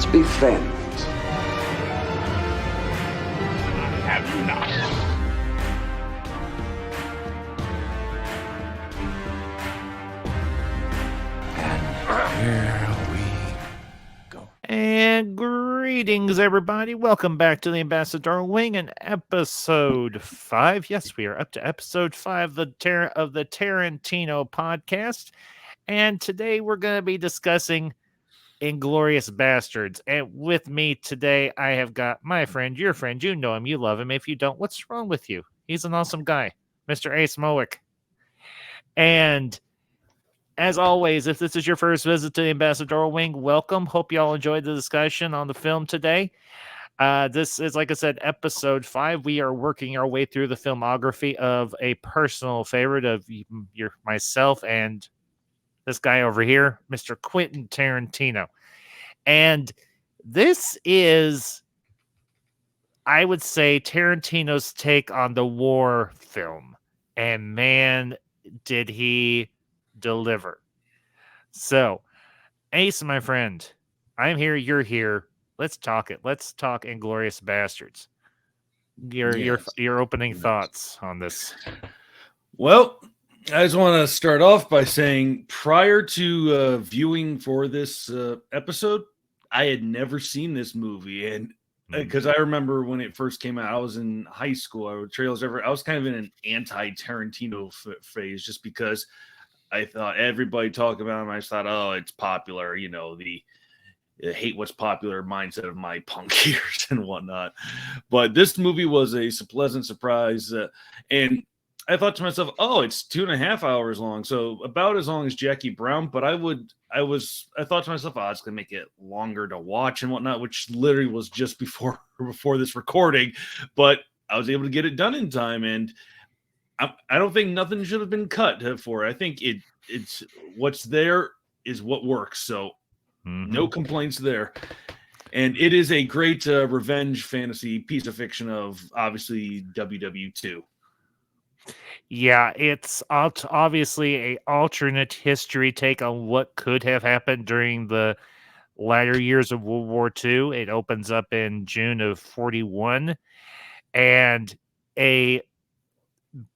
Let's be friends. Have you not? Here we go. And greetings, everybody. Welcome back to the Ambassador Wing and episode 5. Yes, we are up to episode 5 of the Tarantino podcast. And today we're going to be discussing Inglorious Bastards. And with me today, I have got my friend, your friend. You know him, you love him. If you don't, what's wrong with you? He's an awesome guy, Mr. Ace Mowick. And as always, if this is your first visit to the Ambassador Wing, welcome. Hope you all enjoyed the discussion on the film today. This is, like I said, episode 5. We are working our way through the filmography of a personal favorite of myself and this guy over here, Mr. Quentin Tarantino. And this is, I would say, Tarantino's take on the war film. And man, did he deliver. So, Ace, my friend, I'm here, you're here. Let's talk it. Let's talk Inglorious Bastards. Your opening thoughts on this. Well, I just want to start off by saying prior to viewing for this episode, I had never seen this movie. And because I remember when it first came out, I was in high school. I was kind of in an anti-Tarantino phase just because I thought everybody talked about him. I just thought, oh, it's popular, the hate what's popular mindset of my punk years and whatnot. But this movie was a pleasant surprise. And I thought to myself, oh, it's 2.5 hours long. So about as long as Jackie Brown. But I thought to myself, oh, it's going to make it longer to watch and whatnot, which literally was just before this recording. But I was able to get it done in time. And I don't think nothing should have been cut for it. I think it's what's there is what works. So no complaints there. And it is a great revenge fantasy piece of fiction of obviously WW2. Yeah, it's obviously a alternate history take on what could have happened during the latter years of World War II. It opens up in June of 1941, and a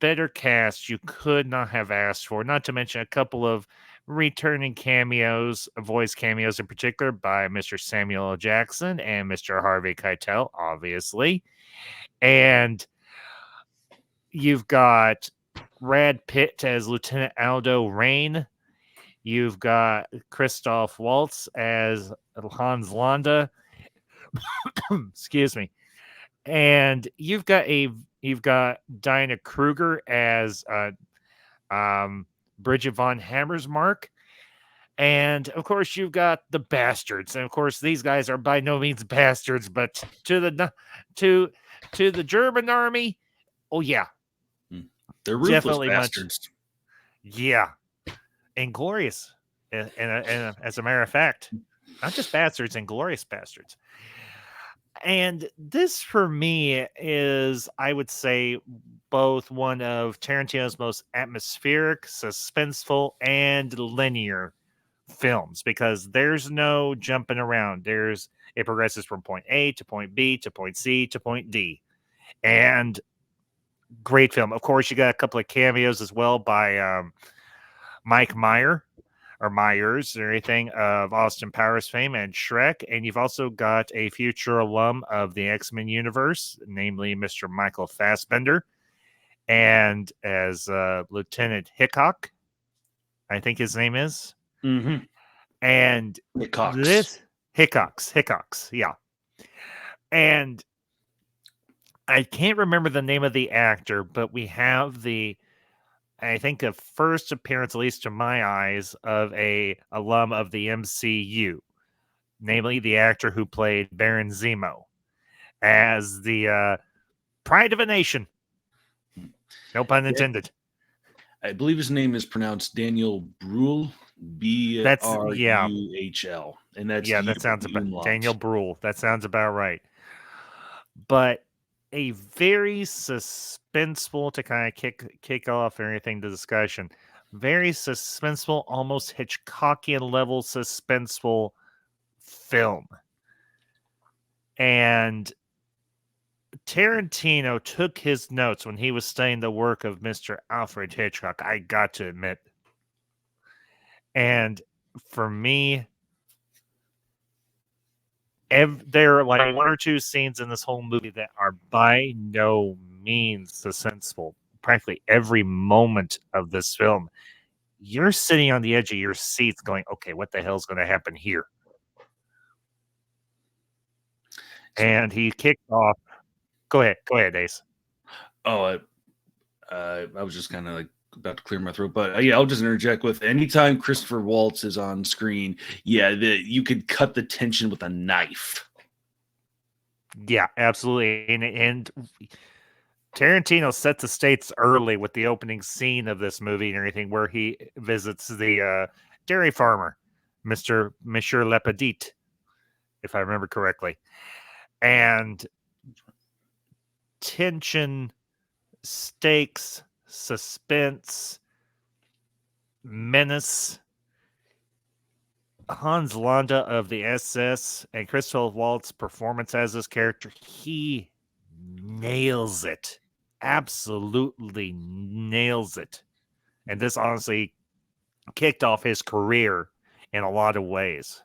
better cast you could not have asked for, not to mention a couple of returning cameos, voice cameos in particular by Mr. Samuel L. Jackson and Mr. Harvey Keitel, obviously. And you've got Brad Pitt as Lieutenant Aldo Rain. You've got Christoph Waltz as Hans Landa. Excuse me. And you've got Dinah Kruger as Bridget von Hammersmark. And of course, you've got the bastards. And of course, these guys are by no means bastards, but to the German army, oh yeah, they're ruthless definitely bastards. Yeah, Inglorious. And as a matter of fact, not just bastards, Inglorious Bastards. And this, for me, is, I would say, both one of Tarantino's most atmospheric, suspenseful, and linear films, because there's no jumping around. It progresses from point A to point B to point C to point D. And great film. Of course, you got a couple of cameos as well by Mike Myers or anything of Austin Powers fame and Shrek. And you've also got a future alum of the X-Men universe, namely Mr. Michael Fassbender, and as Lieutenant Hickok, I think his name is. And Hickox, yeah. And I can't remember the name of the actor, but we have I think a first appearance, at least to my eyes, of a alum of the MCU, namely the actor who played Baron Zemo as the Pride of a Nation. No pun intended. I believe his name is pronounced Daniel Bruhl, B-R-U-H-L. And that sounds about Daniel Bruhl. That sounds about right. But a very suspenseful, to kind of kick off everything to discussion, very suspenseful, almost Hitchcockian level suspenseful film. And Tarantino took his notes when he was studying the work of Mr. Alfred Hitchcock, I got to admit. And for me, there are like one or two scenes in this whole movie that are by no means suspenseful. Practically every moment of this film, you're sitting on the edge of your seats going, okay, what the hell's going to happen here? And he kicked off. Go ahead, Ace. Oh, I was just kind of like about to clear my throat, but yeah, I'll just interject with anytime Christopher Waltz is on screen, you could cut the tension with a knife. Yeah, absolutely. And Tarantino set the stakes early with the opening scene of this movie and everything, where he visits the dairy farmer, Monsieur Lepetit, if I remember correctly. And tension, stakes, suspense, menace. Hans Landa of the SS and Christoph Waltz's performance as this character, he nails it. Absolutely nails it. And this honestly kicked off his career in a lot of ways.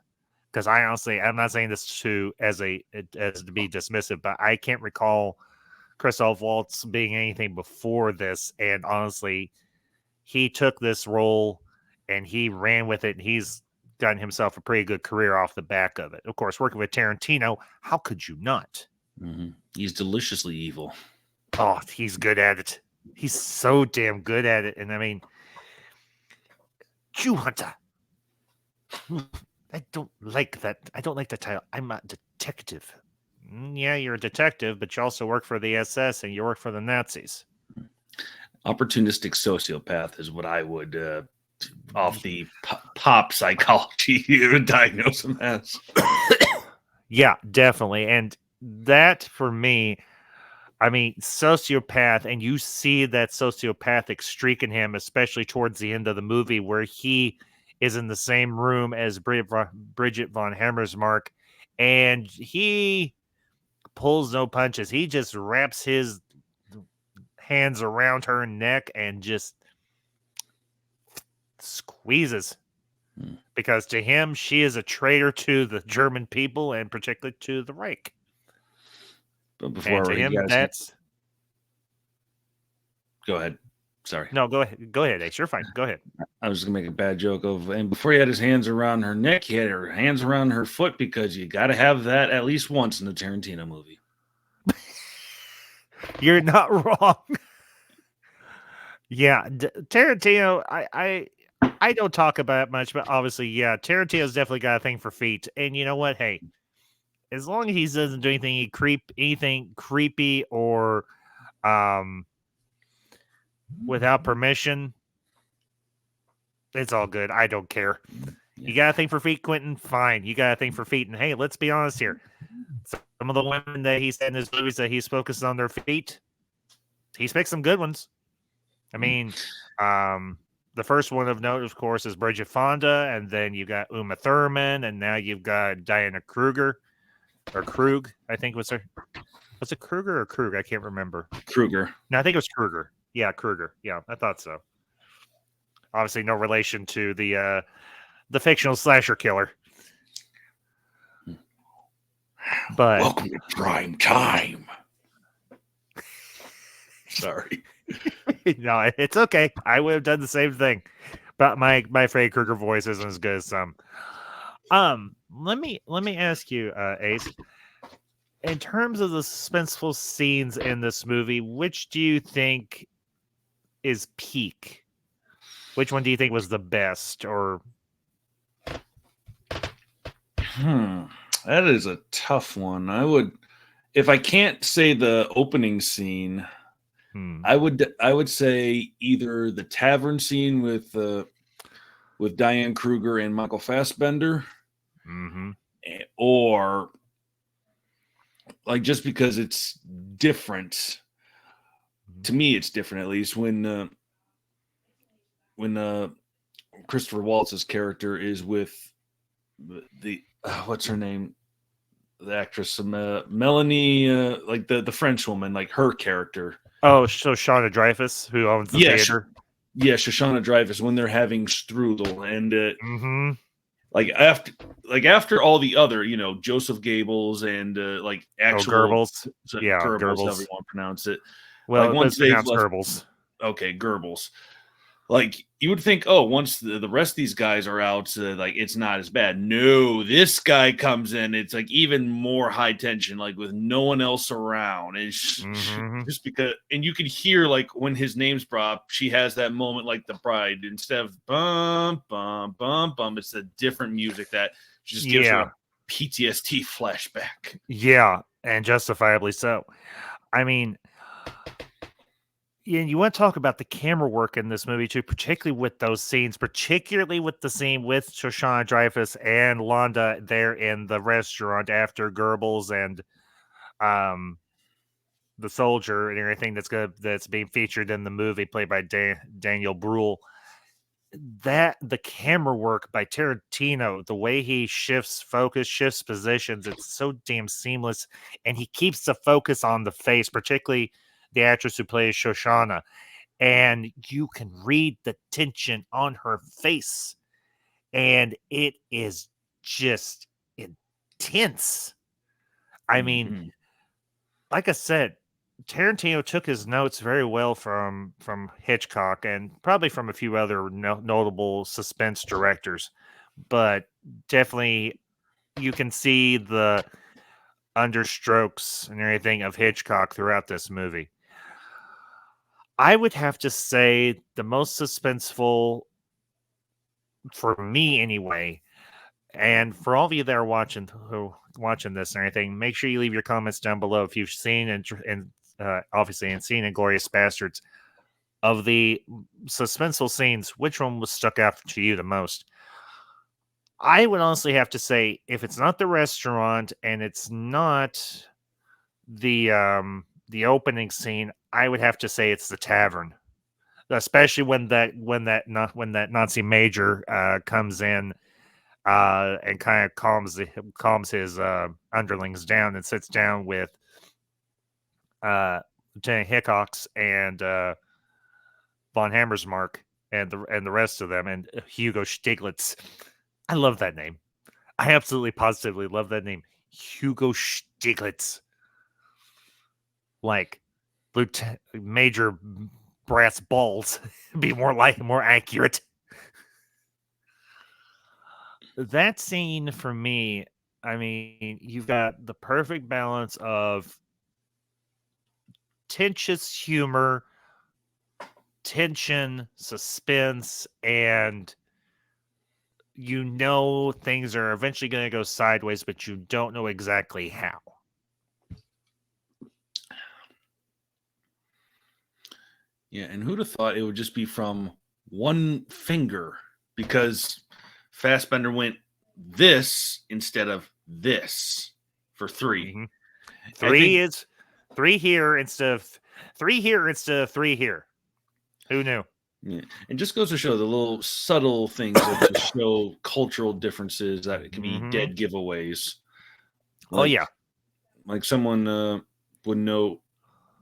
Because I'm not saying this as to be dismissive, but I can't recall Christoph Waltz being anything before this. And honestly, he took this role and he ran with it, and he's gotten himself a pretty good career off the back of it. Of course, working with Tarantino, how could you not? Mm-hmm. He's deliciously evil. Oh, he's good at it. He's so damn good at it. And I mean, Jew Hunter. I don't like that. I don't like the title. I'm a detective. Yeah, you're a detective, but you also work for the SS and you work for the Nazis. Opportunistic sociopath is what I would, off the pop psychology, diagnose him as. Yeah, definitely. And that, for me, I mean, sociopath, and you see that sociopathic streak in him, especially towards the end of the movie, where he is in the same room as Bridget von Hammersmark, and he pulls no punches. He just wraps his hands around her neck and just squeezes. Because to him, she is a traitor to the German people and particularly to the Reich. But before to him, that's... Go ahead. Sorry. No, go ahead. Go ahead, Ace. You're fine. Go ahead. I was going to make a bad joke and before he had his hands around her neck, he had her hands around her foot, because you got to have that at least once in a Tarantino movie. You're not wrong. Yeah, Tarantino, I don't talk about it much, but obviously, yeah, Tarantino's definitely got a thing for feet. And you know what? Hey, as long as he doesn't do anything creepy or without permission, it's all good. I don't care. Yeah. You got a thing for feet, Quentin? Fine. You got a thing for feet. And hey, let's be honest here. Some of the women that he said in his movies that he's focused on their feet, he's picked some good ones. I mean, the first one of note, of course, is Bridget Fonda, and then you got Uma Thurman, and now you've got Diana Kruger, or Krug, I think was her. Was it Kruger or Krug? I can't remember. Kruger. No, I think it was Kruger. Yeah, Kruger. Yeah, I thought so. Obviously, no relation to the fictional slasher killer. But welcome to prime time. Sorry. No, it's okay. I would have done the same thing, but my Freddy Krueger voice isn't as good as some. Let me ask you, Ace. In terms of the suspenseful scenes in this movie, which do you think is peak? Which one do you think was the best? Or that is a tough one. I would, if I can't say the opening scene, I would say either the tavern scene with Diane Kruger and Michael Fassbender, or like, just because it's different. To me, it's different, at least when Christopher Waltz's character is with the what's her name? the actress Melanie, like the French woman, like her character. Oh, so Shauna Dreyfus, who owns the theater. Yeah, Shoshana Dreyfus when they're having strudel, and Mm-hmm. like after all the other, Joseph Gables and like actual Goebbels. Yeah, Goebbels, however Goebbels. you want to pronounce it. Well, Like it's once they've pronounced left, Goebbels. okay, Goebbels. Like you would think, oh, once the rest of these guys are out, like it's not as bad. No, this guy comes in, it's like even more high tension, like with no one else around. And Mm-hmm. just because, and you could hear like when his name's brought up, she has that moment like the bride. Instead of bum bum bum bum, it's a different music that just gives her a PTSD flashback. Yeah, and justifiably so. I mean, you want to talk about the camera work in this movie too, particularly with those scenes, particularly with the scene with Shoshana Dreyfus and Londa there in the restaurant after Goebbels and the soldier and everything that's being featured in the movie, played by Daniel Bruhl. That the camera work by Tarantino, the way he shifts focus, shifts positions, it's so damn seamless, and he keeps the focus on the face, particularly the actress who plays Shoshana, and you can read the tension on her face, and it is just intense. I mean, like I said, Tarantino took his notes very well from Hitchcock and probably from a few other notable suspense directors, but definitely you can see the understrokes and everything of Hitchcock throughout this movie. I would have to say the most suspenseful, for me anyway, and for all of you that are watching this and everything, make sure you leave your comments down below if you've seen and obviously seen Inglorious Bastards. Of the suspenseful scenes, which one was stuck out to you the most? I would honestly have to say, if it's not the restaurant and it's not the opening scene, I would have to say it's the tavern, especially when that Nazi major comes in and kind of calms his underlings down and sits down with Lieutenant Hickox and von Hammersmark and the rest of them, and Hugo Stiglitz. I love that name. I absolutely positively love that name, Hugo Stiglitz. Like Major Brass Balls, be more accurate. That scene for me, I mean, you've got the perfect balance of tensious humor, tension, suspense, and things are eventually going to go sideways, but you don't know exactly how. Yeah, and who'd have thought it would just be from one finger, because Fassbender went this instead of this for 3. Mm-hmm. Three here instead of 3 here. Who knew? Yeah. It just goes to show the little subtle things that just show cultural differences that it can be dead giveaways. Like someone would know.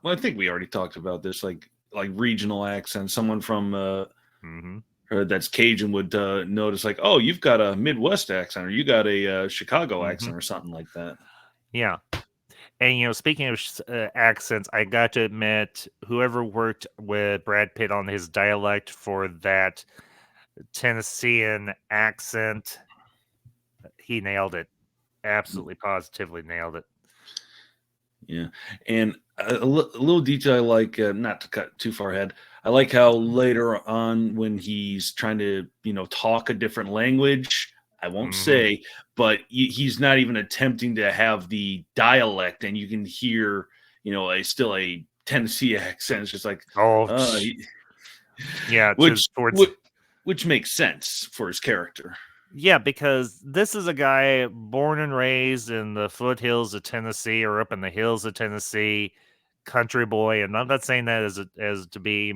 Well, I think we already talked about this, like regional accents. Someone from that's Cajun would notice, like, oh, you've got a Midwest accent, or you got a Chicago accent, or something like that. Yeah. And, speaking of accents, I got to admit, whoever worked with Brad Pitt on his dialect for that Tennessean accent, he nailed it. Absolutely, positively nailed it. Yeah. And a little detail I like, not to cut too far ahead, I like how later on when he's trying to, talk a different language, I won't say, but he's not even attempting to have the dialect, and you can hear, still a Tennessee accent. It's just like, yeah, which makes sense for his character. Yeah, because this is a guy born and raised in the foothills of Tennessee, or up in the hills of Tennessee, country boy. And I'm not saying that as to be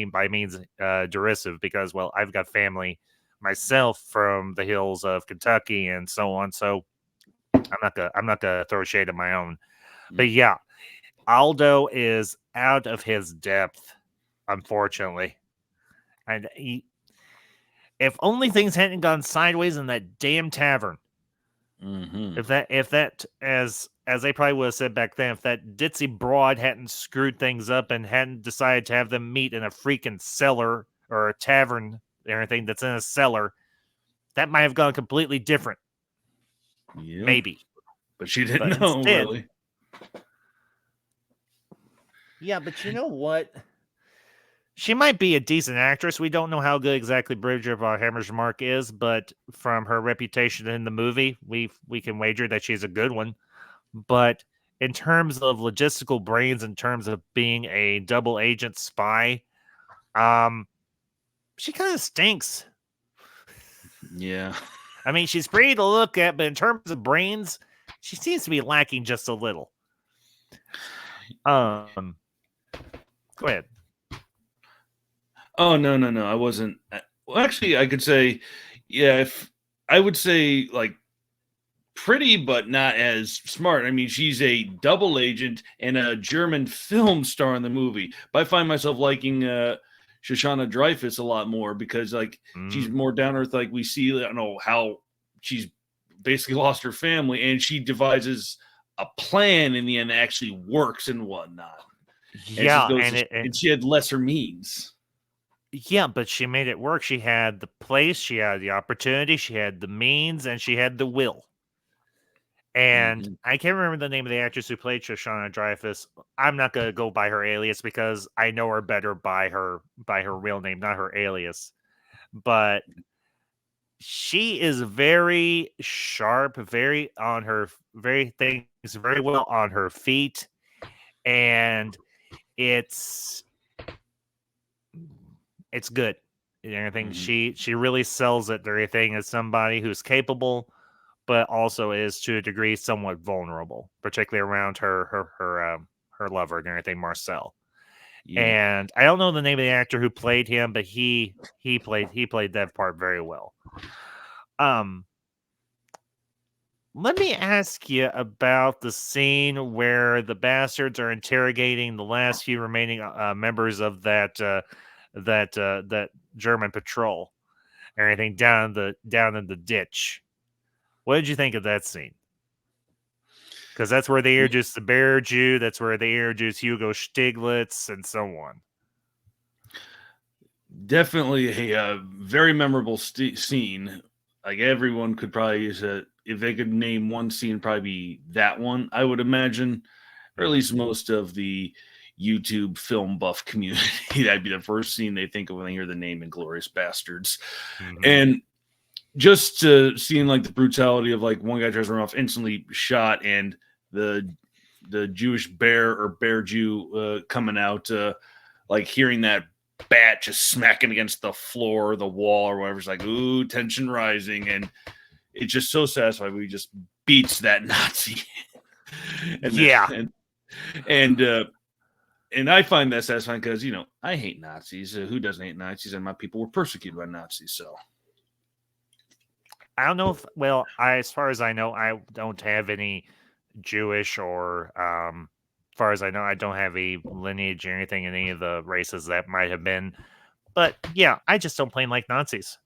by means derisive, because, well, I've got family myself from the hills of Kentucky and so on. So I'm not gonna throw shade at my own. But yeah, Aldo is out of his depth, unfortunately. And if only things hadn't gone sideways in that damn tavern. Mm-hmm. If that as they probably would have said back then, if that ditzy broad hadn't screwed things up and hadn't decided to have them meet in a freaking cellar or a tavern or anything that's in a cellar, that might have gone completely different. Yeah. Maybe. But she didn't But know, instead, really. yeah, but you know what? She might be a decent actress. We don't know how good exactly Bridget von Hammersmark is, but from her reputation in the movie, we can wager that she's a good one. But in terms of logistical brains, in terms of being a double agent spy, she kind of stinks. Yeah. I mean, she's pretty to look at, but in terms of brains, she seems to be lacking just a little. Go ahead. Oh, no. I wasn't. Well, actually, I could say, yeah, if I would say like pretty, but not as smart. I mean, she's a double agent and a German film star in the movie. But I find myself liking Shoshana Dreyfus a lot more because like she's more down earth. Like we see, I don't know how she's basically lost her family and she devises a plan in the end that actually works and whatnot. Yeah, and she had lesser means. Yeah, but she made it work. She had the place, she had the opportunity, she had the means, and she had the will. And I can't remember the name of the actress who played Shoshana Dreyfus. I'm not gonna go by her alias because I know her better by her real name, not her alias. But she is very sharp, very on her, very things very well on her feet, and it's good. Everything she really sells it. Everything as somebody who's capable, but also is to a degree somewhat vulnerable, particularly around her lover and everything, Marcel. Yeah. And I don't know the name of the actor who played him, but he played that part very well. Let me ask you about the scene where the bastards are interrogating the last few remaining members of that German patrol. Everything down in the ditch. What did you think of that scene? Because that's where they introduced the Bear Jew. That's where they introduced Hugo Stiglitz and so on. Definitely a very memorable scene. Like everyone could probably use it. If they could name one scene, probably be that one, I would imagine, or at least most of the YouTube film buff community. That'd be the first scene they think of when they hear the name Inglorious Bastards. And just seeing like the brutality of like one guy tries to run off, instantly shot, and the Jewish bear Jew coming out, like hearing that bat just smacking against the floor or the wall or whatever. It's like, ooh, tension rising, and it's just so satisfying. We just beats that Nazi. And I find that satisfying because, you know, I hate Nazis. Who doesn't hate Nazis? And my people were persecuted by Nazis. So I don't know if, well, as far as I know, I don't have any Jewish or, as far as I know, I don't have a lineage or anything in any of the races that might have been. But yeah, I just don't plain like Nazis.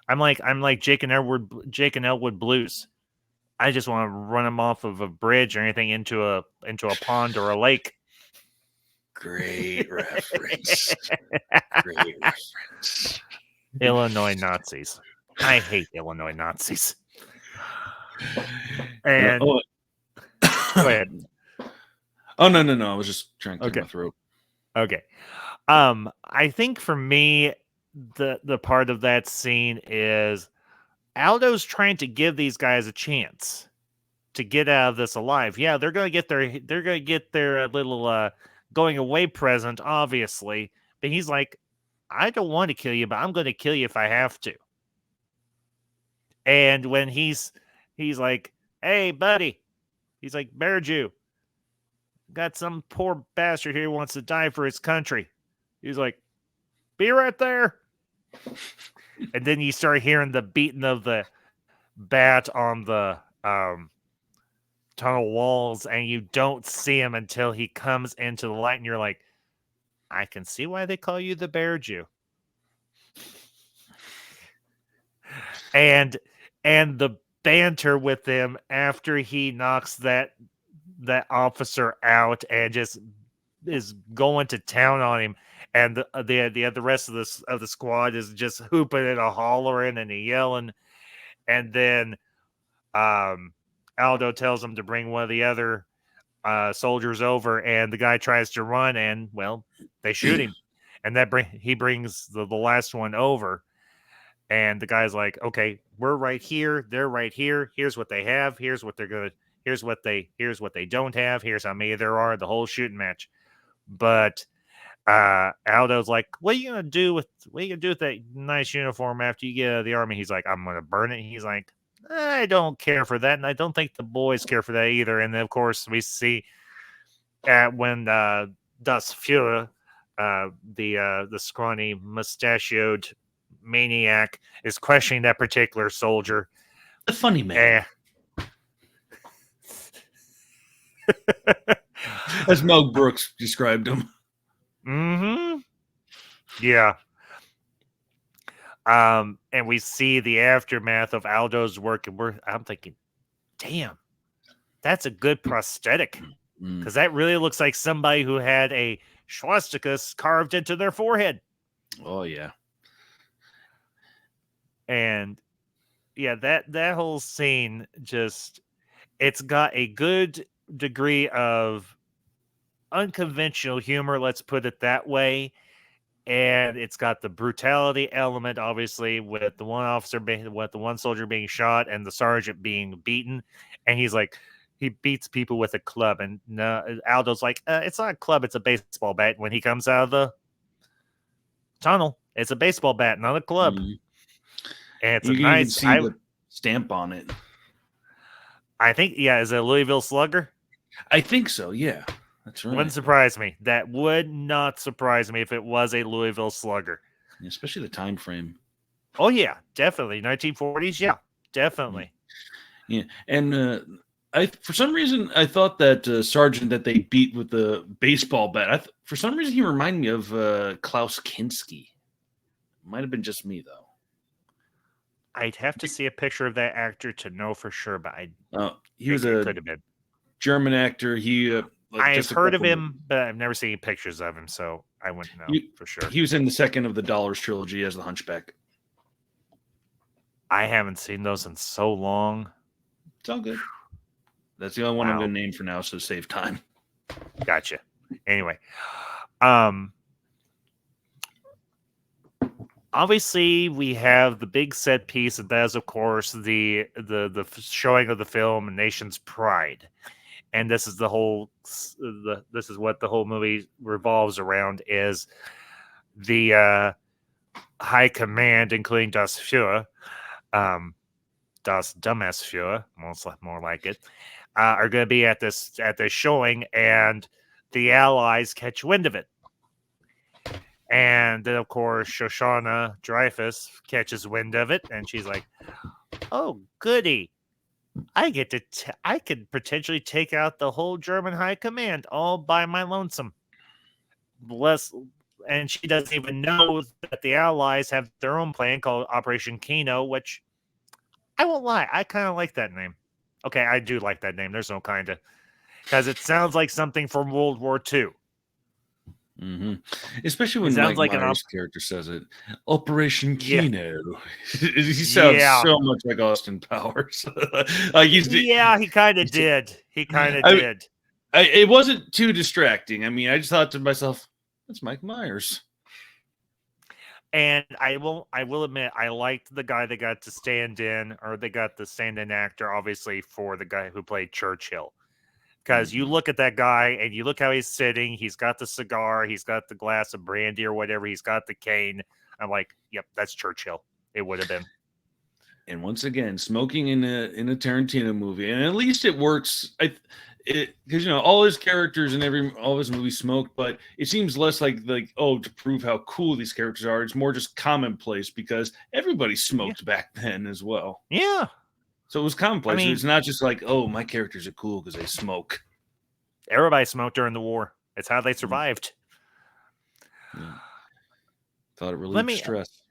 I'm like Jake and Elwood Blues. I just want to run them off of a bridge or anything into a pond or a lake. Great reference. Great reference. Illinois Nazis. I hate Illinois Nazis. And go ahead. Oh no! I was just trying to clear my throat. Okay. I think for me, the part of that scene is Aldo's trying to give these guys a chance to get out of this alive. Yeah, they're gonna get their little going away present, obviously. But he's like, I don't want to kill you, but I'm gonna kill you if I have to. And when he's like, hey, buddy, he's like, Bear Jew, got some poor bastard here who wants to die for his country. He's like, be right there. And then you start hearing the beating of the bat on the tunnel walls, and you don't see him until he comes into the light, and you're like, I can see why they call you the Bear Jew. And the banter with him after he knocks that officer out and just is going to town on him, and the rest of the squad is just hooping and a hollering and a yelling, and then Aldo tells him to bring one of the other soldiers over, and the guy tries to run, and well, they shoot him, and he brings the last one over, and the guy's like, okay, we're right here, they're right here, here's what they have, here's what they don't have, here's how many there are, the whole shooting match. But Aldo's like, what are you gonna do with that nice uniform after you get out of the army? He's like, I'm gonna burn it. He's like, I don't care for that, and I don't think the boys care for that either. And then, of course, we see when Das Fuhrer, the scrawny, mustachioed maniac, is questioning that particular soldier. The funny man. As Mel Brooks described him. Mm-hmm. Yeah. And we see the aftermath of Aldo's work, and I'm thinking, damn, that's a good prosthetic, because that really looks like somebody who had a swastika carved into their forehead. Oh yeah. And yeah, that whole scene it's got a good degree of unconventional humor, let's put it that way. And it's got the brutality element, obviously, with the one soldier being shot and the sergeant being beaten. And he's like, he beats people with a club. And Aldo's like, it's not a club, it's a baseball bat. When he comes out of the tunnel, it's a baseball bat, not a club. Mm-hmm. And it's you can even see the stamp on it. I think, yeah, is it a Louisville Slugger? I think so, yeah. That's right. Wouldn't surprise me. That would not surprise me if it was a Louisville Slugger. Yeah, especially the time frame. Oh, yeah, definitely. 1940s, yeah, definitely. Yeah, and for some reason, I thought that sergeant that they beat with the baseball bat, for some reason, he reminded me of Klaus Kinski. Might have been just me, though. I'd have to see a picture of that actor to know for sure, but he was a could have been German actor. I've heard of him, but I've never seen pictures of him, so I wouldn't know for sure. He was in the second of the Dollars trilogy as the Hunchback. I haven't seen those in so long. It's all good. That's the only one I'm going to name for now, so save time. Gotcha. Anyway, obviously, we have the big set piece, and that is, of course, the showing of the film Nation's Pride. And this is this is what the whole movie revolves around, is the high command, including Das Fuhrer, Das Dumbass Fuhrer, more like it, are going to be at this showing, and the Allies catch wind of it. And then, of course, Shoshana Dreyfus catches wind of it, and she's like, "Oh, goody! I could potentially take out the whole German high command all by my lonesome." And she doesn't even know that the Allies have their own plan called Operation Kino, which I won't lie, I kind of like that name. Okay, I do like that name. There's no kind of, because it sounds like something from World War II. Mm-hmm. Especially when Mike Myers' character says it, Operation Kino. Yeah. He sounds so much like Austin Powers. He kind of did. He kind of did. It wasn't too distracting. I mean, I just thought to myself, that's Mike Myers. And I will admit, I liked the guy that got to stand in, or they got the stand-in actor, obviously, for the guy who played Churchill. Because you look at that guy and you look how he's sitting. He's got the cigar. He's got the glass of brandy or whatever. He's got the cane. I'm like, yep, that's Churchill. It would have been. And once again, smoking in a Tarantino movie, and at least it works. Because all his characters in all his movies smoke, but it seems less like to prove how cool these characters are. It's more just commonplace because everybody smoked back then as well. Yeah. So it was commonplace. I mean, It's not just like, oh, my characters are cool because they smoke. everybody smoked during the war. It's how they survived. Yeah. Thought it Let relieved me stress.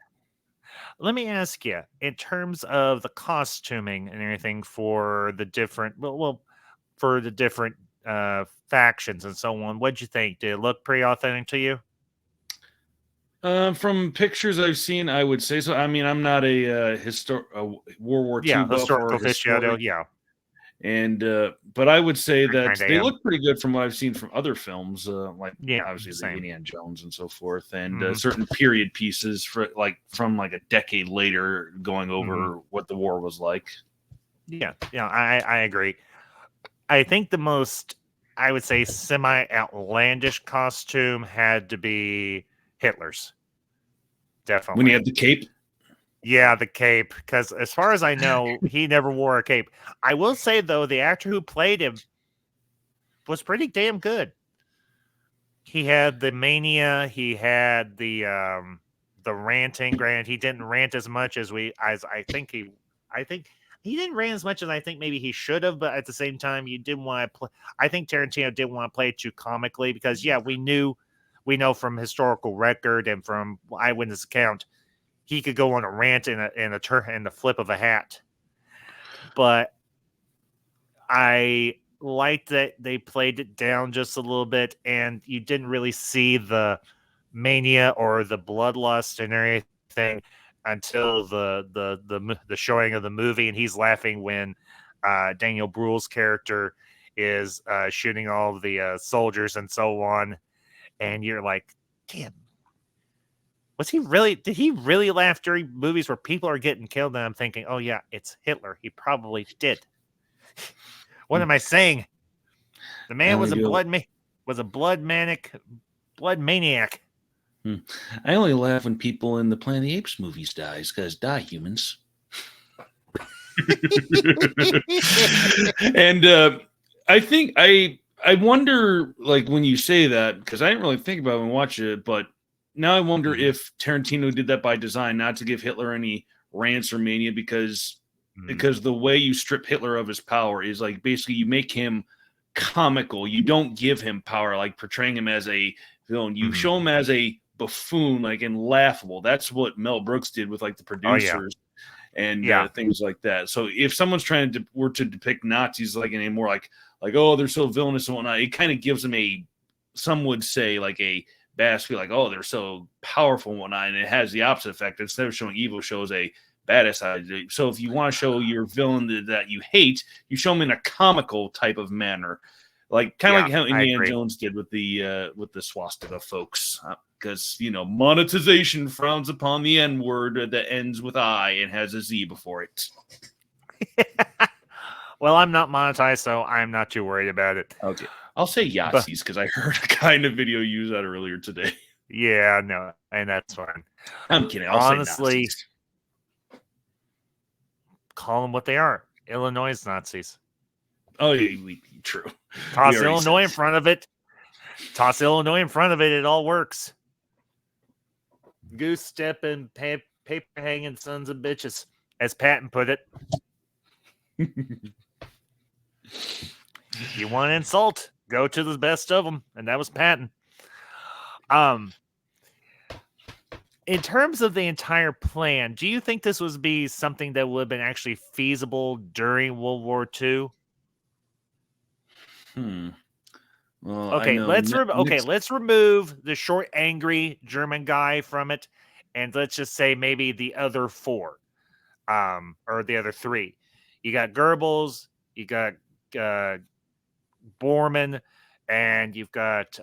let me ask you, in terms of the costuming and everything for the different, for the different factions and so on, what'd you think? Did it look pretty authentic to you? From pictures I've seen, I would say so. I mean, I'm not a World War II Yeah, buff or historical a aficionado. historian, Yeah, and but I would say I that kind of they am. look pretty good from what I've seen from other films, like Yeah, obviously the same. Indiana Jones and so forth, and Hmm. certain period pieces from like a decade later, going Hmm. over what the war was like. Yeah, I agree. I think the most, I would say, semi outlandish costume had to be Hitler's. When he Definitely. had the cape, Yeah, the cape. Because as far as I know, he never wore a cape. I will say though, the actor who played him was pretty damn good. He had the mania. He had the ranting. Granted, he didn't rant as much as I think he. I think he didn't rant as much as I think maybe he should have. But at the same time, you didn't want to play. I think Tarantino didn't want to play it too comically because yeah, we know from historical record and from eyewitness account he could go on a rant in the flip of a hat. But I liked that they played it down just a little bit, and you didn't really see the mania or the bloodlust and everything until the showing of the movie, and he's laughing when Daniel Bruhl's character is shooting all the soldiers and so on, and you're like, damn. Was he really? Did he really laugh during movies where people are getting killed? And I'm thinking, oh yeah, it's Hitler. He probably did. What am I saying? The I man only was a do. blood maniac. I only laugh when people in the Planet of the Apes movies dies because die humans. And I think I wonder, like, when you say that, because I didn't really think about it when watching it, but now I wonder Mhm. if Tarantino did that by design, not to give Hitler any rants or mania, because the way you strip Hitler of his power is like basically you make him comical. You don't give him power, like portraying him as a villain. You Mhm. show him as a buffoon, like, and laughable. That's what Mel Brooks did with like the Oh yeah, producers and yeah, things like that. So if someone's trying to were to depict Nazis like in a more like oh they're so villainous and whatnot, it kind of gives them a, some would say, like a badass feel, like oh they're so powerful and whatnot, and it has the opposite effect. Instead of showing evil, shows a badass side. So if you want to show your villain that you hate, you show them in a comical type of manner, like kind of yeah. like how I Indiana agree. Jones did with the swastika folks. Because monetization frowns upon the N word that ends with I and has a Z before it. Well, I'm not monetized, so I'm not too worried about it. Okay, I'll say But Yahtzees because I heard a kind of video use that earlier today. yeah, no, and that's fine. I'm kidding. I'll say Honestly, Nazis. call them what they are: Illinois Nazis. Oh, yeah, true. We Toss already said Illinois in it. front of it. Toss Illinois in front of it. It all works. Goose stepping, paper hanging sons of bitches, as Patton put it. You want to insult? Go to the best of them, and that was Patton. In terms of the entire plan, do you think this would be something that would have been actually feasible during World War II? Well, I Okay, know. let's remove the short, angry German guy from it, and let's just say maybe the other four, or the other three. You got Goebbels, you got Bormann, and you've got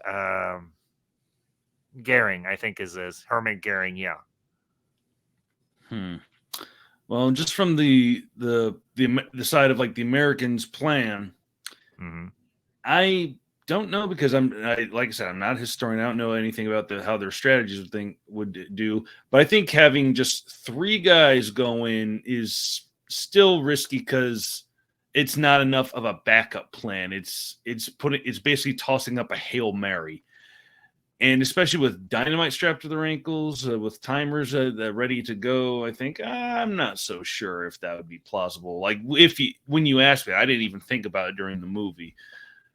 Goering. I think is Hermann Goering. Yeah. Well, just from the side of like the Americans' plan, Mm-hmm. I don't know because like I said, I'm not a historian. I don't know anything about how their strategies would do. But I think having just three guys go in is still risky because it's not enough of a backup plan. It's basically tossing up a Hail Mary. And especially with dynamite strapped to their ankles, with timers ready to go, I think I'm not so sure if that would be plausible. Like when you asked me, I didn't even think about it during the movie,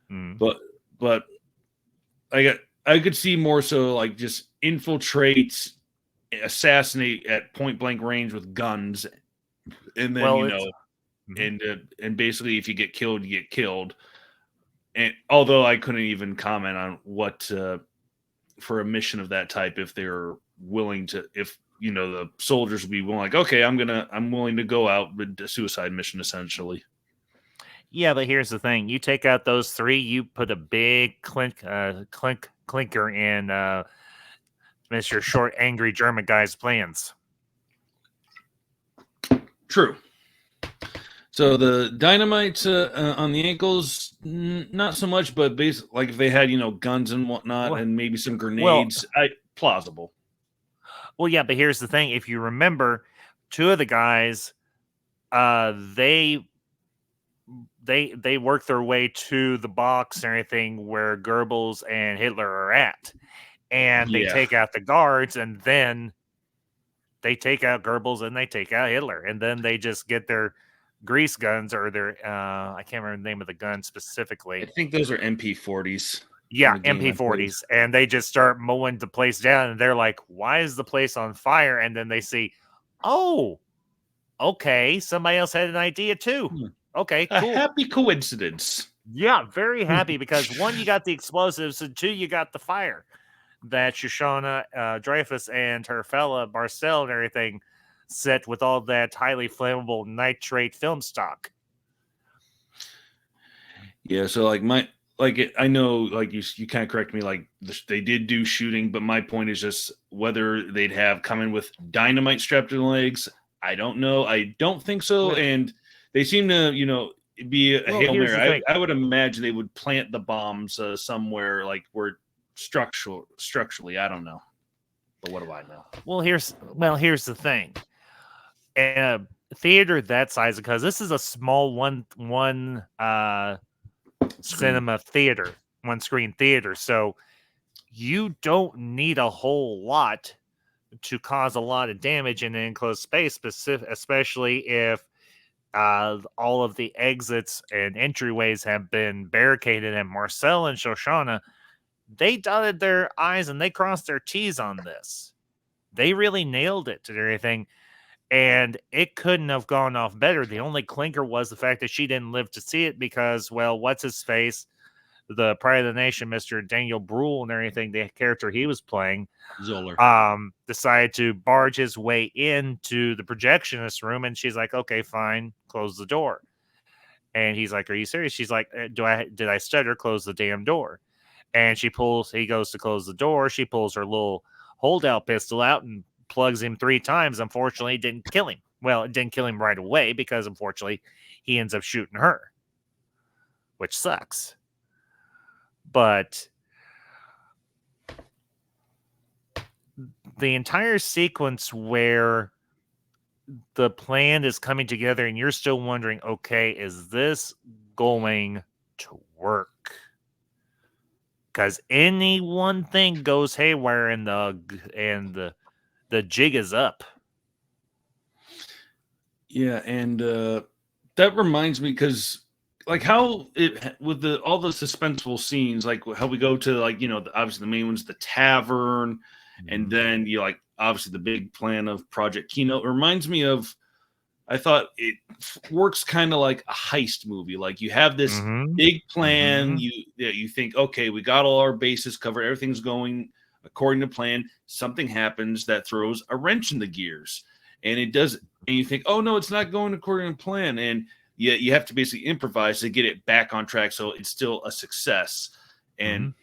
but I could see more so like just infiltrate, assassinate at point blank range with guns, and then and basically if you get killed, you get killed. And although I couldn't even comment on what. For a mission of that type, if they're willing to, if the soldiers would be willing, like, okay, I'm willing to go out with a suicide mission, essentially. Yeah, but here's the thing: you take out those three, you put a big clinker in Mr. Short, angry German guy's plans. True. So the dynamite on the ankles, not so much, but basically, like if they had guns and whatnot, and maybe some grenades, plausible. Well, yeah, but here's the thing: if you remember, two of the guys, they work their way to the box and everything where Goebbels and Hitler are at, and they take out the guards, and then they take out Goebbels and they take out Hitler, and then they just get their grease guns or their I can't remember the name of the gun specifically. I think those are MP40s. Yeah, MP40s, and they just start mowing the place down, and they're like, "Why is the place on fire?" And then they see, "Oh, okay, somebody else had an idea too." Okay, cool. A happy coincidence. Yeah, very happy because one, you got the explosives, and two, you got the fire that Shoshana Dreyfus and her fella Marcel and everything set with all that highly flammable nitrate film stock. Yeah, so I know, like you kind of correct me, like they did do shooting, but my point is just whether they'd have come in with dynamite strapped to the legs. I don't know. I don't think so. And they seem to, be a Hail Mary. I would imagine they would plant the bombs somewhere like where structurally. I don't know. But what do I know? Well, here's the thing. A theater that size, because this is a small one cinema theater, one screen theater, so you don't need a whole lot to cause a lot of damage in an enclosed space, especially if all of the exits and entryways have been barricaded. And Marcel and Shoshana, they dotted their I's and they crossed their T's on this. They really nailed it to everything. And it couldn't have gone off better. The only clinker was the fact that she didn't live to see it because, well, what's his face? The Pride of the Nation, Mr. Daniel Bruhl and everything, the character he was playing, Zoller, decided to barge his way into the projectionist room. And she's like, okay, fine, close the door. And he's like, are you serious? She's like, did I stutter? Close the damn door. And he goes to close the door. She pulls her little holdout pistol out and plugs him 3 times. Unfortunately, it didn't kill him. Well, it didn't kill him right away because unfortunately he ends up shooting her, which sucks. But the entire sequence where the plan is coming together and you're still wondering, okay, is this going to work? Because any one thing goes haywire and the jig is up. Yeah, and that reminds me because like how it with all the suspenseful scenes, like how we go to obviously the main one's the tavern, and then obviously the big plan of Project Kino. It reminds me of, I thought it works kind of like a heist movie. Like you have this big plan, you think, okay, we got all our bases covered, everything's going according to plan. Something happens that throws a wrench in the gears, and it does, and you think, oh no, it's not going according to plan, and you have to basically improvise to get it back on track so it's still a success. And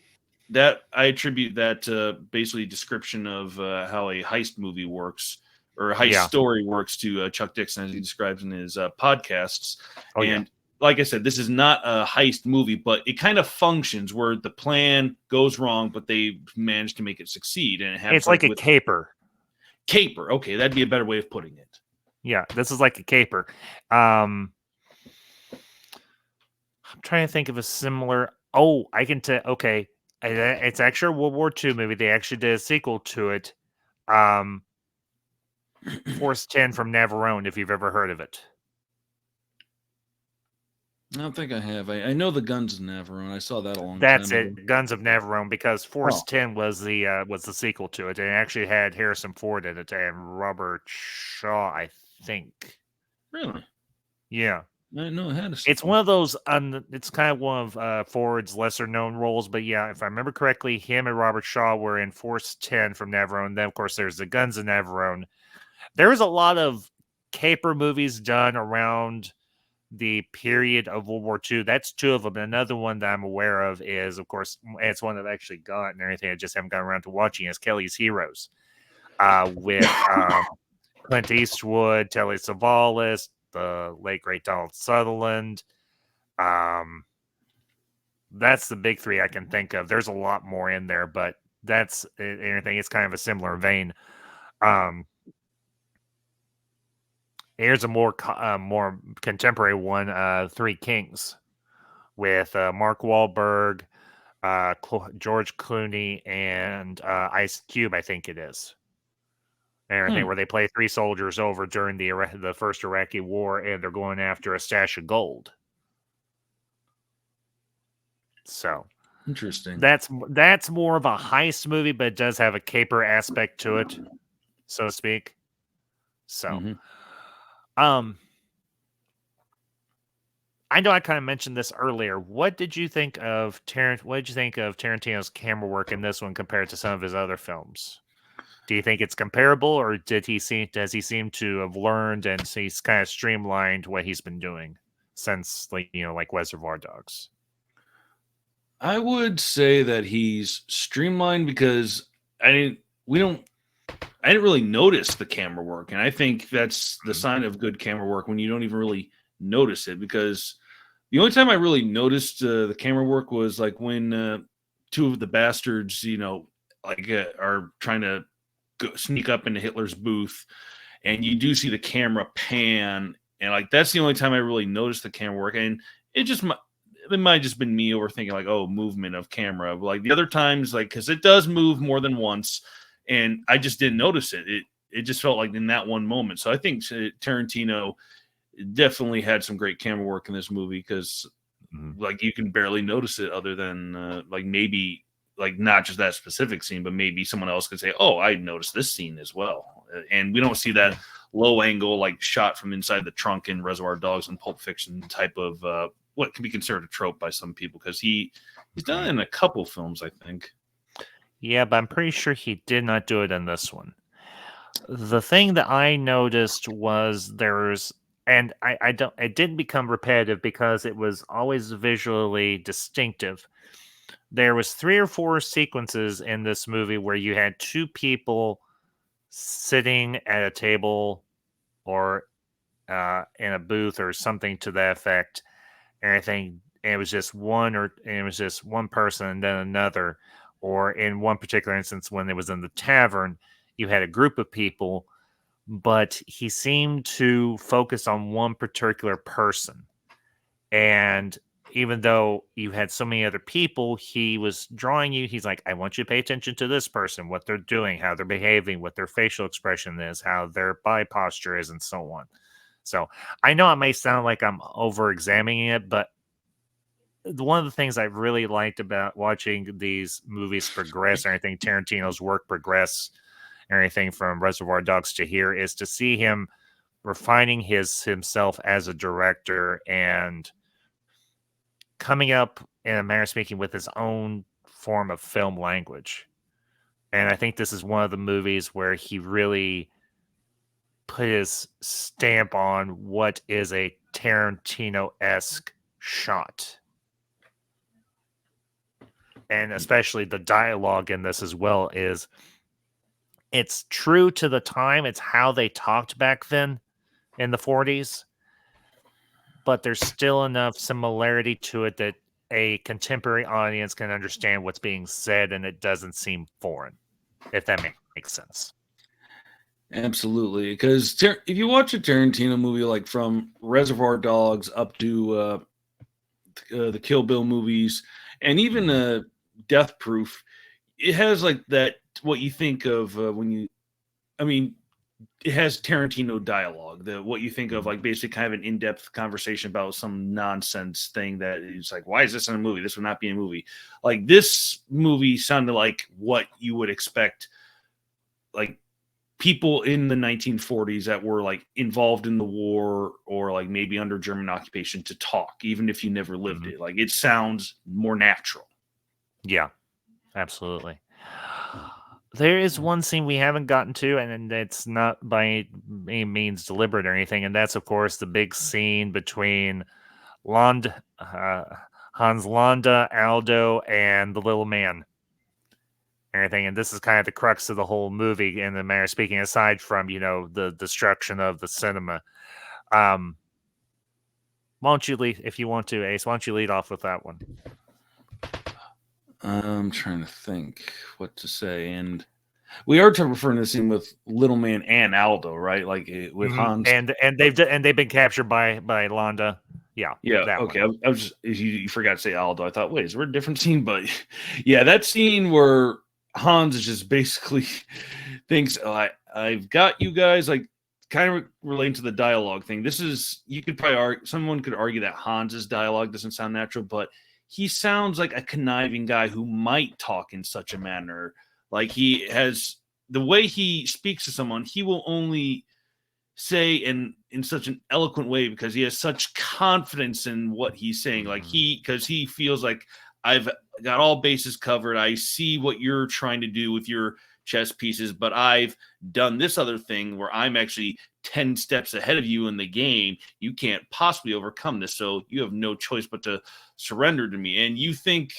that I attribute that to basically description of how a heist movie works, or a heist story works, to Chuck Dixon, as he describes in his podcasts. Like I said, this is not a heist movie, but it kind of functions where the plan goes wrong, but they manage to make it succeed. And it's like a caper. Caper. Okay, that'd be a better way of putting it. Yeah, this is like a caper. I'm trying to think of a similar. Oh, I can tell. Okay, It's actually a World War II movie. They actually did a sequel to it. Force 10 from Navarone, if you've ever heard of it. I don't think I have. I know the Guns of Navarone. I saw that a long That's time ago. it, Guns of Navarone, because Force 10 was the sequel to it, and it actually had Harrison Ford in it and Robert Shaw, I think. Really? Yeah. I didn't know it had a sequel. It's one of those. It's kind of one of Ford's lesser known roles, but yeah, if I remember correctly, him and Robert Shaw were in Force 10 from Navarone. Then, of course, there's the Guns of Navarone. There was a lot of caper movies done around the period of World War II. That's two of them. Another one that I'm aware of is, of course, it's one I've actually got and everything. I just haven't gotten around to watching. Is Kelly's Heroes, with Clint Eastwood, Telly Savalas, the late great Donald Sutherland. That's the big three I can think of. There's a lot more in there, but that's anything. It's kind of a similar vein. Here's a more contemporary one, Three Kings, with Mark Wahlberg, George Clooney, and Ice Cube, I think it is. And everything where they play three soldiers over during the first Iraqi war, and they're going after a stash of gold. So interesting. That's more of a heist movie, but it does have a caper aspect to it, so to speak. So, I know I kind of mentioned this earlier. What did you think of Tarantino's camera work in this one compared to some of his other films? Do you think it's comparable, or does he seem to have learned and he's kind of streamlined what he's been doing since, like Reservoir Dogs? I would say that he's streamlined because I didn't really notice the camera work, and I think that's the sign of good camera work when you don't even really notice it. Because the only time I really noticed the camera work was like when two of the bastards, are trying to sneak up into Hitler's booth, and you do see the camera pan, and like that's the only time I really noticed the camera work, and it might have just been me overthinking, like, oh, movement of camera. Like the other times, like, because it does move more than once, and I just didn't notice it. It just felt like in that one moment. So I think Tarantino definitely had some great camera work in this movie because, like, you can barely notice it other than, like, maybe, like, not just that specific scene, but maybe someone else could say, oh, I noticed this scene as well. And we don't see that low angle, like, shot from inside the trunk in Reservoir Dogs and Pulp Fiction type of what can be considered a trope by some people, because he's done it in a couple films, I think. Yeah, but I'm pretty sure he did not do it in this one. The thing that I noticed was it didn't become repetitive because it was always visually distinctive. There was 3 or 4 sequences in this movie where you had 2 people sitting at a table or in a booth or something to that effect. And it was just one person and then another. Or in one particular instance, when it was in the tavern, you had a group of people, but he seemed to focus on one particular person. And even though you had so many other people, he was drawing you. He's like, I want you to pay attention to this person, what they're doing, how they're behaving, what their facial expression is, how their body posture is, and so on. So I know it may sound like I'm over-examining it, but one of the things I really liked about watching these movies progress, or anything Tarantino's work progress, anything from Reservoir Dogs to here, is to see him refining himself as a director and coming up, in a manner of speaking, with his own form of film language. And I think this is one of the movies where he really put his stamp on what is a Tarantino-esque shot. And especially the dialogue in this as well it's true to the time. It's how they talked back then in the 40s. But there's still enough similarity to it that a contemporary audience can understand what's being said, and it doesn't seem foreign, if that makes sense. Absolutely, because if you watch a Tarantino movie, like from Reservoir Dogs up to the Kill Bill movies, and even Death Proof, it has like that what you think of when you, I mean, it has Tarantino dialogue. What you think of like basically kind of an in-depth conversation about some nonsense thing that is like, why is this in a movie? This would not be in a movie. Like this movie sounded like what you would expect, like people in the 1940s that were like involved in the war or like maybe under German occupation to talk, even if you never lived it. Like it sounds more natural. Yeah, absolutely. There is one scene we haven't gotten to, and it's not by any means deliberate or anything, and that's, of course, the big scene between Hans Landa, Aldo, and the little man. Everything, and this is kind of the crux of the whole movie in the manner of speaking, aside from, the destruction of the cinema. Why don't you lead, if you want to, Ace, why don't you lead off with that one? I'm trying to think what to say, and we are referring to the scene with Little Man and Aldo, right? Like with Hans, and they've been captured by Landa. Yeah. Okay. I was just, you forgot to say Aldo. I thought, wait, is there a different scene? But yeah, that scene where Hans is just basically thinks, oh, I've got you guys, like kind of relating to the dialogue thing. This is, you could probably argue, someone could argue that Hans's dialogue doesn't sound natural, but he sounds like a conniving guy who might talk in such a manner. Like he has the way he speaks to someone, he will only say in such an eloquent way because he has such confidence in what he's saying. Like because he feels like I've got all bases covered. I see what you're trying to do with your chess pieces, but I've done this other thing where I'm actually 10 steps ahead of you in the game. You can't possibly overcome this. So you have no choice but to surrender to me. And you think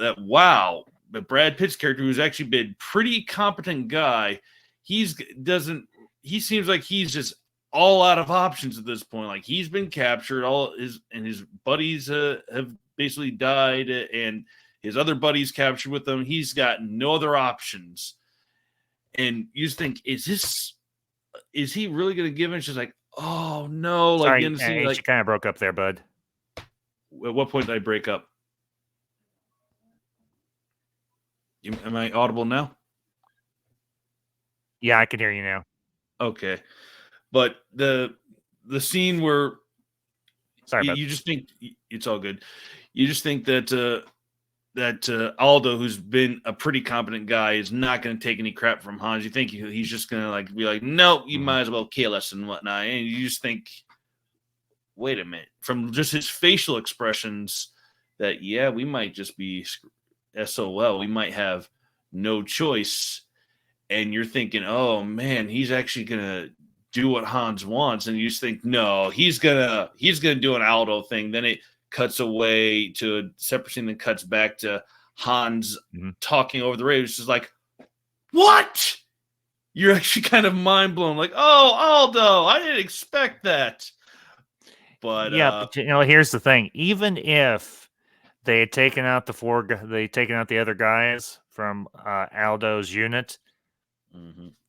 that, wow, but Brad Pitt's character, who's actually been pretty competent guy, he seems like he's just all out of options at this point. Like he's been captured, his buddies have basically died, and his other buddies captured with him. He's got no other options. And you just think, is he really going to give in? It's just like, oh no. Sorry, like, you kind of broke up there, bud. At what point did I break up? Am I audible now? Yeah, I can hear you now. Okay. But the scene where you just think it's all good. You just think that Aldo, who's been a pretty competent guy, is not going to take any crap from Hans. You think he's just going to like be like, no, you might as well kill us and whatnot. And you just think, wait a minute, from just his facial expressions, that we might just be SOL. We might have no choice. And you're thinking, oh man, he's actually going to do what Hans wants. And you just think, no, he's gonna do an Aldo thing. Then it cuts away to a separate scene, then cuts back to Hans talking over the radio. It's just like, what? You're actually kind of mind blown. Like, oh, Aldo, I didn't expect that. But but here's the thing. Even if they had taken out the other guys from Aldo's unit,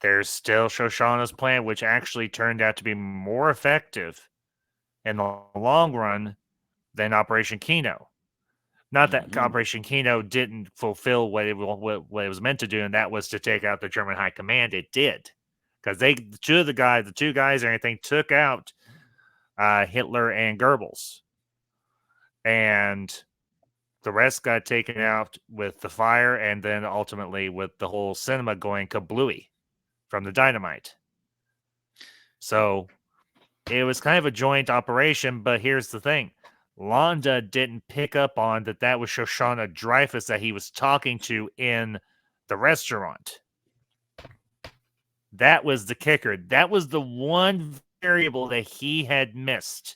there's still Shoshana's plan, which actually turned out to be more effective in the long run than Operation Kino. Not that Operation Kino didn't fulfill what it was meant to do, and that was to take out the German high command. It did, because the two guys or anything took out Hitler and Goebbels, and the rest got taken out with the fire, and then ultimately with the whole cinema going kablooey from the dynamite. So it was kind of a joint operation, but here's the thing. Landa didn't pick up on that was Shoshana Dreyfus that he was talking to in the restaurant. That was the kicker. That was the one variable that he had missed.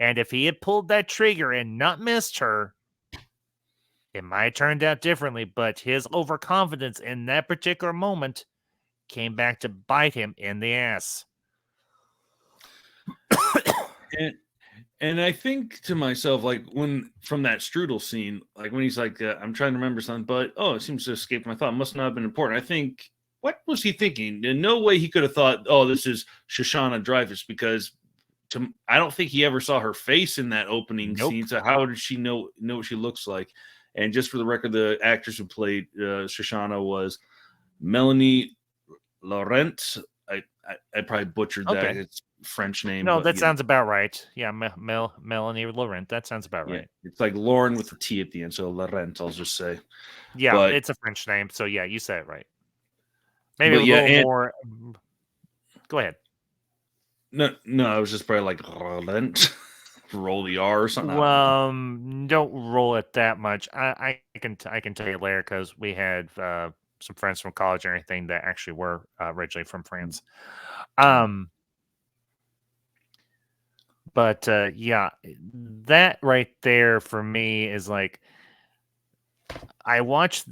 And if he had pulled that trigger and not missed her, it might have turned out differently, but his overconfidence in that particular moment came back to bite him in the ass. And I think to myself, like from that strudel scene, like when he's like, I'm trying to remember something, but it seems to escape my thought. Must not have been important. I think, what was he thinking? In no way he could have thought, this is Shoshana Dreyfus, because I don't think he ever saw her face in that opening scene. So how did she know what she looks like? And just for the record, the actress who played Shoshana was Melanie Laurent. I probably butchered that. Okay. It's French name. No, but, that sounds about right. Yeah, Melanie Laurent. That sounds about right. It's like Lauren with the T at the end. So Laurent, I'll just say. Yeah, But, it's a French name. So yeah, you said it right. Maybe a yeah, little more. Go ahead. No, I was just probably like Laurent. Roll the R or something. Don't roll it that much. I can tell you later because we had some friends from college or anything that actually were originally from France. But yeah, that right there for me is like I watched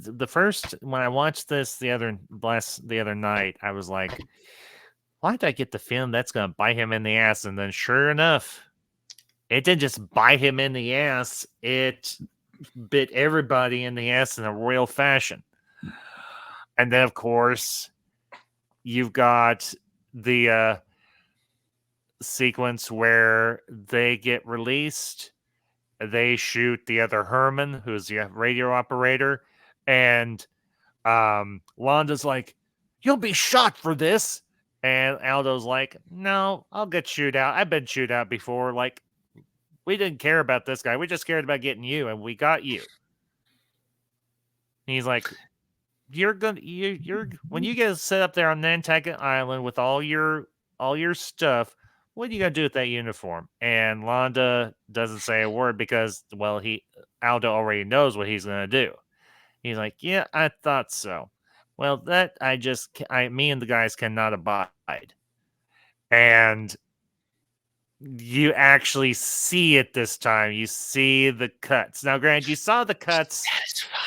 when I watched this the other night, I was like, why did I get the feeling that's gonna bite him in the ass? And then sure enough, it didn't just bite him in the ass, it bit everybody in the ass in a royal fashion. And then of course you've got the sequence where they get released. They shoot the other Herman, who's the radio operator, and Wanda's like, "You'll be shot for this," and Aldo's like, "No, I'll get chewed out. I've been chewed out before. Like, we didn't care about this guy. We just cared about getting you, and we got you." And he's like, "You're when you get set up there on Nantucket Island with all your stuff, what are you gonna do with that uniform?" And Londa doesn't say a word because, well, Aldo already knows what he's gonna do. He's like, "Yeah, I thought so." Well, that me and the guys cannot abide. And you actually see it this time. You see the cuts. Now, granted, you saw the cuts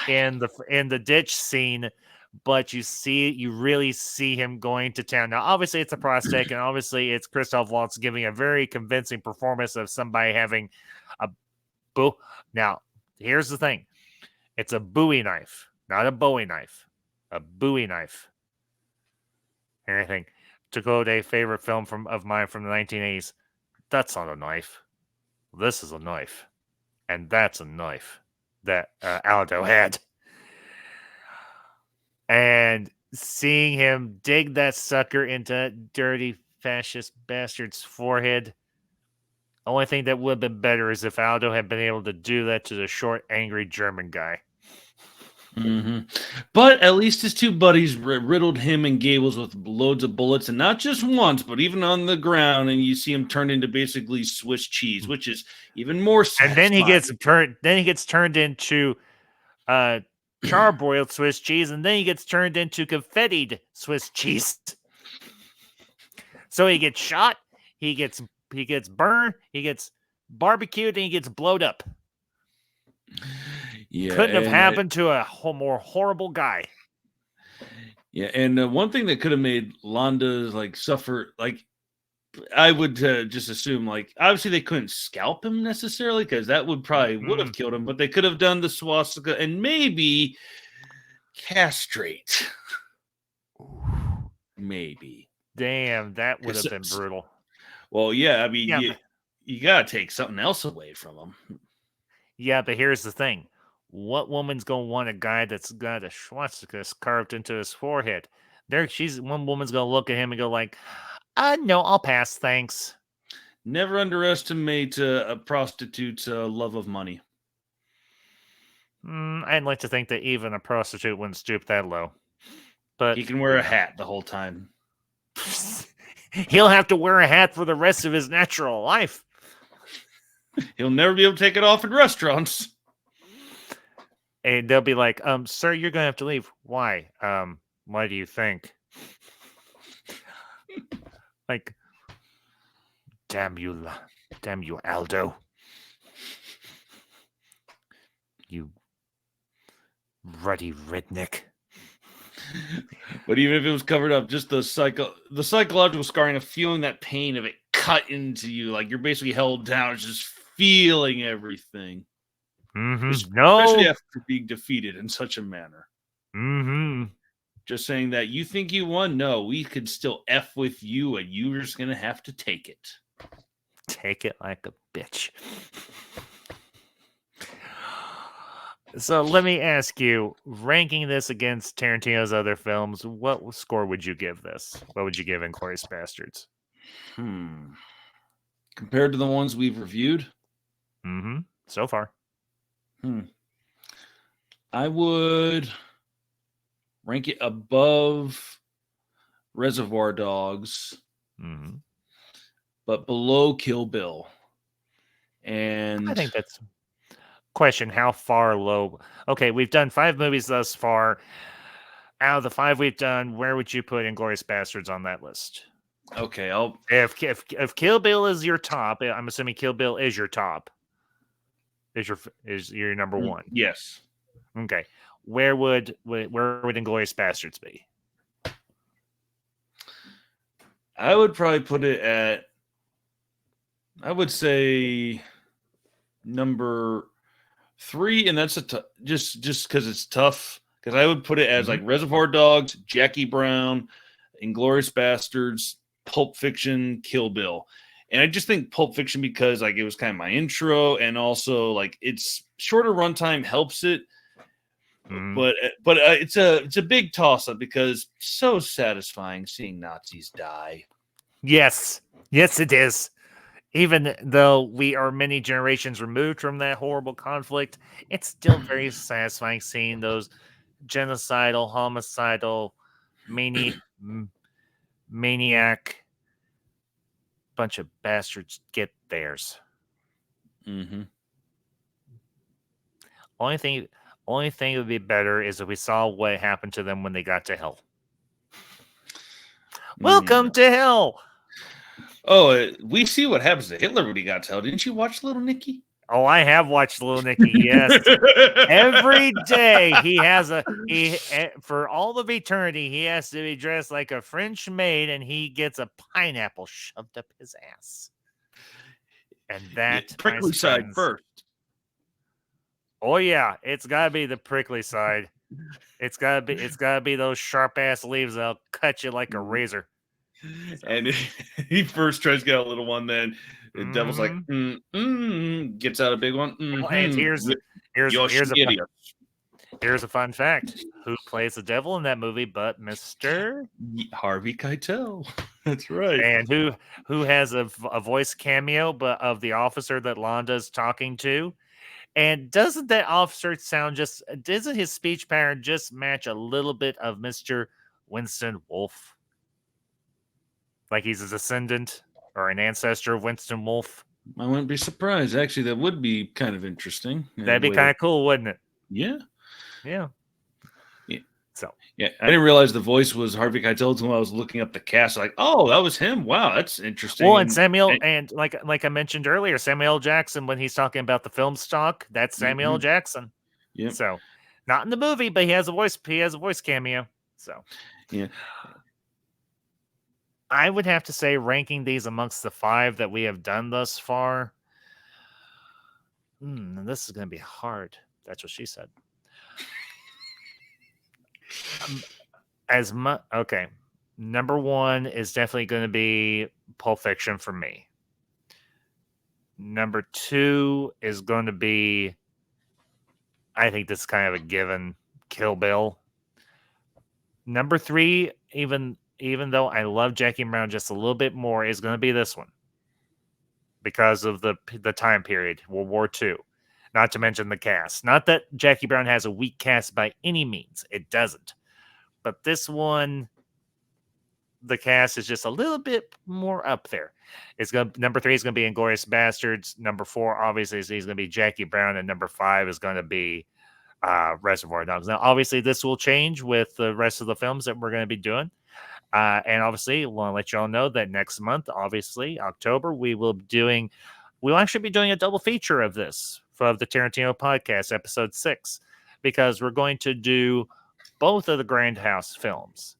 in the ditch scene, but you really see him going to town. Now, obviously, it's a prosthetic, and obviously, it's Christoph Waltz giving a very convincing performance of somebody having a bow. Now, here's the thing. It's a Bowie knife, not a Bowie knife. A Bowie knife. And I think, to quote a favorite film of mine from the 1980s, that's not a knife. This is a knife. And that's a knife that Aldo had. And seeing him dig that sucker into that dirty fascist bastard's forehead, the only thing that would have been better is if Aldo had been able to do that to the short, angry German guy. Mm-hmm. But at least his two buddies riddled him and Gables with loads of bullets, and not just once, but even on the ground. And you see him turn into basically Swiss cheese, which is even more satisfying. And then he gets turned into charbroiled Swiss cheese, and then he gets turned into confettied Swiss cheese. So he gets shot, he gets burned, he gets barbecued, and he gets blowed up. Yeah, couldn't have happened to a more horrible guy. Yeah, and one thing that could have made Londa suffer, I would just assume, obviously they couldn't scalp him necessarily because that would have killed him, but they could have done the swastika and maybe castrate. Maybe. Damn, that would have been brutal. Well, yeah, I mean, you got to take something else away from him. Yeah, but here's the thing. What woman's going to want a guy that's got a swastika carved into his forehead? One woman's going to look at him and go like, no, I'll pass, thanks. Never underestimate a prostitute's love of money. I'd like to think that even a prostitute wouldn't stoop that low. But he can wear a hat the whole time. He'll have to wear a hat for the rest of his natural life. He'll never be able to take it off in restaurants. And they'll be like, sir, you're going to have to leave. Why? Why do you think? Like, damn you, Aldo. You ruddy redneck. But even if it was covered up, just the psychological scarring of feeling that pain of it cut into you, like you're basically held down, just feeling everything. Mm-hmm. Especially after being defeated in such a manner. Mm-hmm. Just saying that you think you won. No, we could still F with you, and you're just gonna have to take it. Take it like a bitch. So let me ask you, ranking this against Tarantino's other films, what score would you give this? What would you give Inglorious Bastards? Compared to the ones we've reviewed? Mm-hmm. So far. I would rank it above Reservoir Dogs, but below Kill Bill. And I think that's question. How far low? Okay, we've done 5 movies thus far. Out of the 5 we've done, where would you put Inglorious Bastards on that list? okay, If Kill Bill is your top, I'm assuming Kill Bill is your top. Is your number one? Yes. Okay. Where would Inglorious Bastards be? I would probably put it at, I would say, number 3, and that's just because it's tough. Because I would put it as like Reservoir Dogs, Jackie Brown, Inglorious Bastards, Pulp Fiction, Kill Bill. And I just think Pulp Fiction because like it was kind of my intro, and also like it's shorter runtime helps it. But it's a big toss up because so satisfying seeing Nazis die. Yes, it is. Even though we are many generations removed from that horrible conflict, it's still very satisfying seeing those genocidal, homicidal, maniac bunch of bastards get theirs. Only thing that would be better is if we saw what happened to them when they got to hell. Welcome to hell. Oh, we see what happens to Hitler when he got to hell. Didn't you watch Little Nicky? Oh, I have watched Little Nicky. Yes, every day for all of eternity he has to be dressed like a French maid, and he gets a pineapple shoved up his ass. And that prickly side first. Oh yeah, it's gotta be the prickly side. It's gotta be those sharp ass leaves that'll cut you like a razor. And he first tries to get a little one, then the devil's like, gets out a big one. And here's a fun fact: who plays the devil in that movie but Mr. Harvey Keitel? That's right. And who has a voice cameo, but of the officer that Londa's talking to. And doesn't that officer doesn't his speech pattern just match a little bit of Mr. Winston Wolfe? Like he's a descendant or an ancestor of Winston Wolfe? I wouldn't be surprised. Actually, that would be kind of interesting. That'd be kind of cool, wouldn't it? Yeah. Yeah. So yeah, I didn't realize the voice was Harvey Keitel until I was looking up the cast. Like, oh, that was him. Wow, that's interesting. Well, and Samuel, and like I mentioned earlier, Samuel L. Jackson, when he's talking about the film stock, that's Samuel L. Jackson. Yeah. So, not in the movie, but he has a voice. He has a voice cameo. So, yeah. I would have to say, ranking these amongst the 5 that we have done thus far, this is going to be hard. That's what she said. Okay. Number 1 is definitely going to be Pulp Fiction for me. Number 2 is going to be, I think this is kind of a given, Kill Bill. Number 3, even though I love Jackie Brown just a little bit more, is going to be this one because of the time period, World War II. Not to mention the cast. Not that Jackie Brown has a weak cast by any means. It doesn't. But this one, the cast is just a little bit more up there. Number 3 is going to be Inglorious Bastards. Number 4, obviously, is going to be Jackie Brown. And number 5 is going to be Reservoir Dogs. Now, obviously, this will change with the rest of the films that we're going to be doing. And obviously, we'll let you all know that next month, obviously, October, we'll actually be doing a double feature of this for the Tarantino podcast, episode 6, because we're going to do both of the Grindhouse films,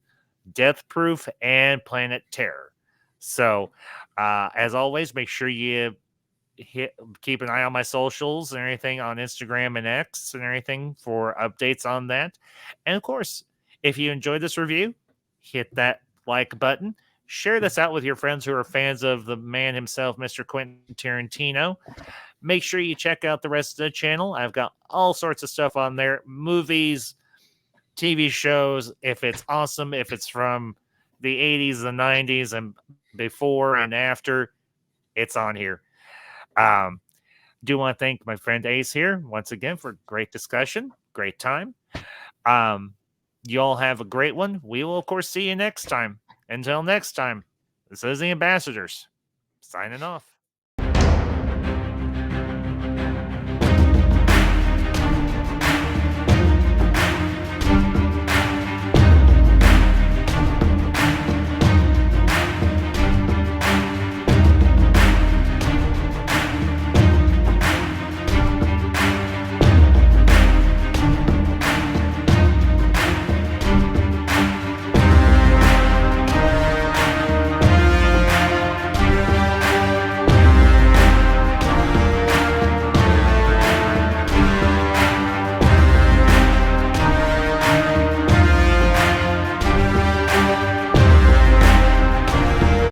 Death Proof and Planet Terror. So, as always, make sure you keep an eye on my socials and everything on Instagram and X and everything for updates on that. And of course, if you enjoyed this review, hit that like button. Share this out with your friends who are fans of the man himself, Mr. Quentin Tarantino. Make sure you check out the rest of the channel. I've got all sorts of stuff on there. Movies, TV shows, if it's awesome, if it's from the 80s, the 90s, and before and after, it's on here. Do want to thank my friend Ace here once again for great discussion, great time. You all have a great one. We will, of course, see you next time. Until next time, this is the Ambassadors signing off.